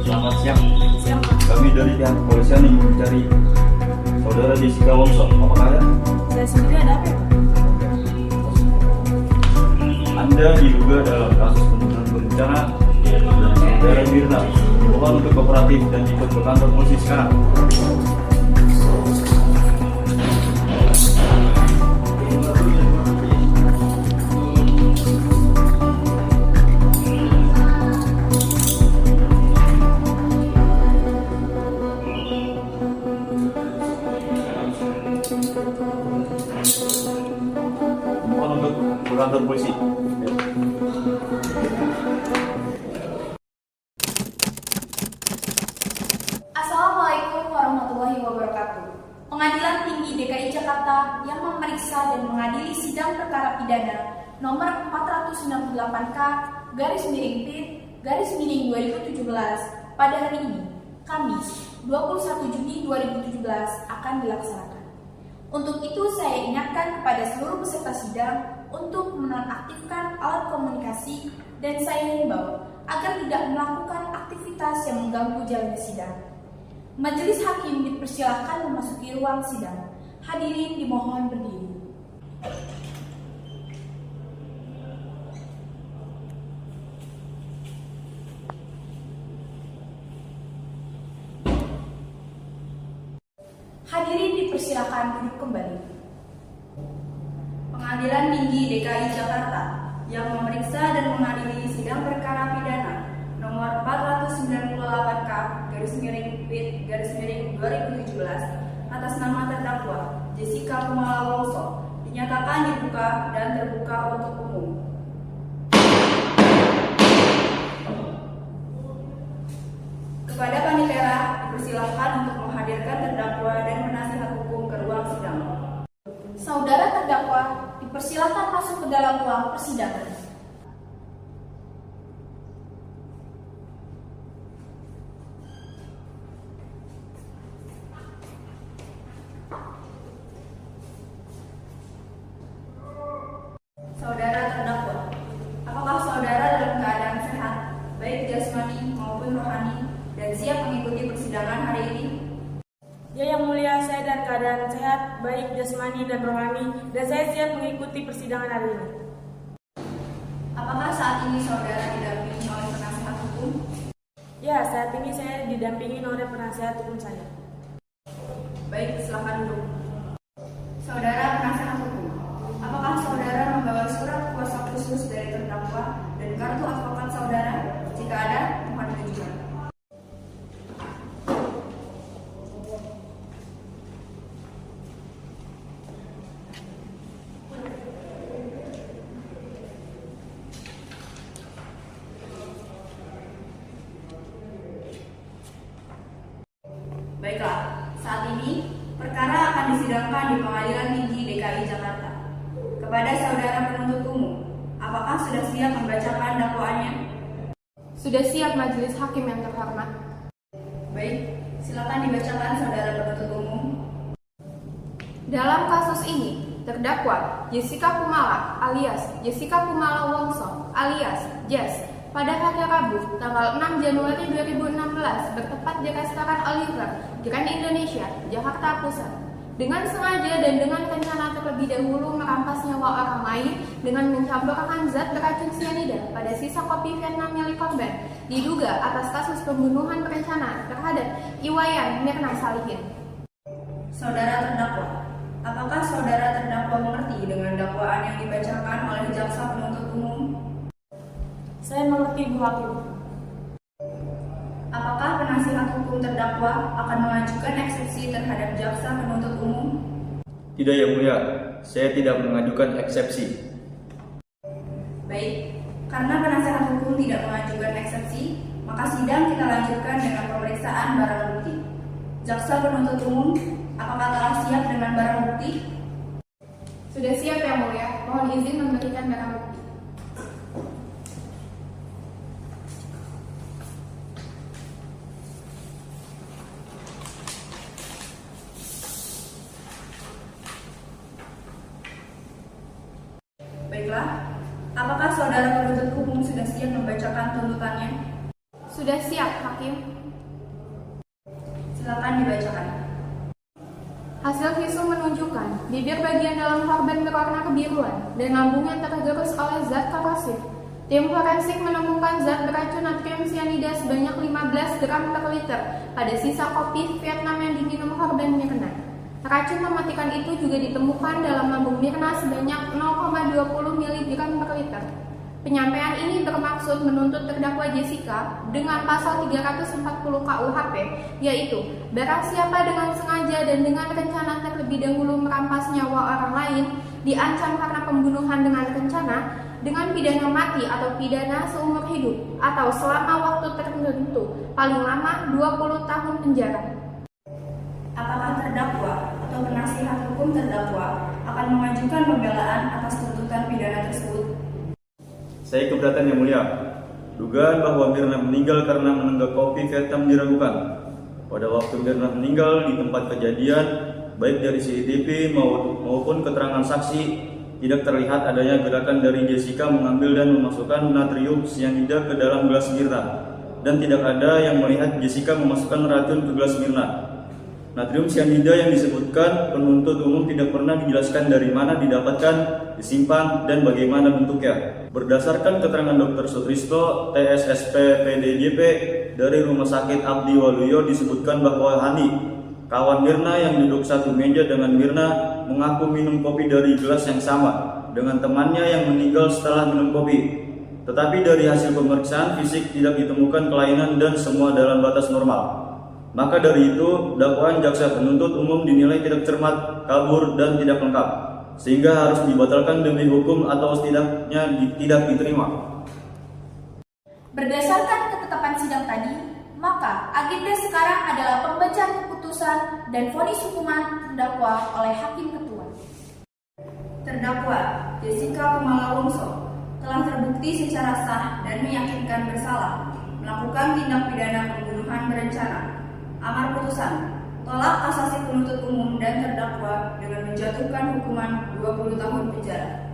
Selamat siang. Siang, Pak. Kami dari pihak kepolisian ingin mencari saudara Jessica Wongso. Apakah ada? Saya sendiri ada apa ya, Pak? Anda diduga dalam kasus pembunuhan berencana dan saudara Mirna. Mohon untuk kooperatif dan ikut ke kantor polisi sekarang. Mohon untuk ke kantor polisi. Assalamualaikum warahmatullahi wabarakatuh. Pengadilan Tinggi DKI Jakarta yang memeriksa dan mengadili sidang perkara pidana nomor 498/PIT/2017 pada hari ini, Kamis 21 Juni 2017 akan dilaksanakan. Untuk itu saya ingatkan kepada seluruh peserta sidang untuk menonaktifkan alat komunikasi dan saya himbau agar tidak melakukan aktivitas yang mengganggu jalannya sidang. Majelis hakim dipersilakan memasuki ruang sidang. Hadirin dimohon berdiri. Hadirin dipersilakan duduk kembali. Pengadilan Tinggi DKI Jakarta yang memeriksa dan mengadili sidang perkara pidana nomor 498/PIT/2017 atas nama terdakwa Jessica Kumala Wongso dinyatakan dibuka dan terbuka untuk umum. Kepada Panitera dipersilahkan untuk menghadirkan terdakwa dan penasihat hukum ke ruang sidang. Saudara terdakwa dipersilakan masuk ke dalam ruang persidangan. Saudara terdakwa, apakah saudara dalam keadaan sehat, baik jasmani maupun rohani, dan siap mengikuti persidangan hari ini? Ya, Yang Mulia, saya dalam keadaan sehat, baik jasmani dan rohani, dan saya siap mengikuti persidangan hari ini. Apakah saat ini saudara didampingi oleh penasihat hukum? Ya, saat ini saya didampingi oleh penasihat hukum saya. Baik, silakan duduk. Saudara penasihat hukum, apakah saudara membawa surat kuasa khusus dari terdakwa dan kartu advokat saudara? Jika ada, mohon ditunjukkan. Baiklah, saat ini perkara akan disidangkan di Pengadilan Tinggi DKI Jakarta. Kepada saudara penuntut umum, apakah sudah siap membacakan dakwaannya? Sudah siap, majelis hakim yang terhormat. Baik, silakan dibacakan saudara penuntut umum. Dalam kasus ini, terdakwa Jessica Kumala alias Jessica Kumala Wongso alias Jess pada hari Rabu, tanggal 6 Januari 2016, bertepat di restoran Oliver, Grand Indonesia, Jakarta Pusat, dengan sengaja dan dengan rencana terlebih dahulu merampas nyawa orang lain dengan mencampurkan zat beracun cyanida pada sisa kopi Vietnam milik korban, diduga atas kasus pembunuhan berencana terhadap Iwayan Mirna Salihin. Saudara terdakwa, apakah saudara terdakwa mengerti dengan dakwaan yang dibacakan oleh jaksa penuntut umum? Saya mengerti, Bu Hakim. Apakah penasihat hukum terdakwa akan mengajukan eksepsi terhadap jaksa penuntut umum? Tidak, Yang Mulia. Saya tidak mengajukan eksepsi. Baik, karena penasihat hukum tidak mengajukan eksepsi, maka sidang kita lanjutkan dengan pemeriksaan barang bukti. Jaksa penuntut umum, apakah telah siap dengan barang bukti? Sudah siap, Yang Mulia. Mohon izin memberikan barang bukti. Baiklah, Apakah saudara penuntut umum sudah siap membacakan tuntutannya? Sudah siap, Hakim. Silakan dibacakan. Hasil visum menunjukkan bibir bagian dalam korban berwarna kebiruan dan lambung yang tergerus oleh zat korosif. Tim forensik menemukan zat beracun natrium cyanida sebanyak 15 gram per liter pada sisa kopi Vietnam yang diminum korban Mirna. Racun mematikan itu juga ditemukan dalam lambung Mirna sebanyak 0,20 mg per liter. Penyampaian ini bermaksud menuntut terdakwa Jessica dengan pasal 340 KUHP, yaitu barang siapa dengan sengaja dan dengan rencana terlebih dahulu merampas nyawa orang lain, diancam karena pembunuhan dengan rencana, dengan pidana mati atau pidana seumur hidup, atau selama waktu tertentu, paling lama 20 tahun penjara. Apakah terdakwa atau penasihat hukum terdakwa akan mengajukan pembelaan atas tuntutan pidana tersebut? Saya keberatan yang mulia. Dugaan bahwa Mirna meninggal karena menenggak kopi Vietnam diragukan. Pada waktu Mirna meninggal di tempat kejadian, baik dari CCTV maupun keterangan saksi, tidak terlihat adanya gerakan dari Jessica mengambil dan memasukkan natrium cyanida ke dalam gelas Mirna, dan tidak ada yang melihat Jessica memasukkan racun ke gelas Mirna. Natrium cyanida yang disebutkan penuntut umum tidak pernah dijelaskan dari mana didapatkan, disimpan, dan bagaimana bentuknya. Berdasarkan keterangan Dr. Sutrisno, TSSP PDJP dari Rumah Sakit Abdi Waluyo, disebutkan bahwa Hani, kawan Mirna yang duduk satu meja dengan Mirna, mengaku minum kopi dari gelas yang sama dengan temannya yang meninggal setelah minum kopi. Tetapi dari hasil pemeriksaan fisik tidak ditemukan kelainan dan semua dalam batas normal. Maka dari itu, dakwaan jaksa penuntut umum dinilai tidak cermat, kabur, dan tidak lengkap, sehingga harus dibatalkan demi hukum atau setidaknya tidak diterima. Berdasarkan ketetapan sidang tadi, maka agenda sekarang adalah pembacaan keputusan dan vonis hukuman terdakwa oleh Hakim Ketua. Terdakwa Jessica Kumala Wongso telah terbukti secara sah dan meyakinkan bersalah melakukan tindak pidana pembunuhan berencana. Amar putusan, tolak kasasi penuntut umum dan terdakwa dengan menjatuhkan hukuman 20 tahun penjara.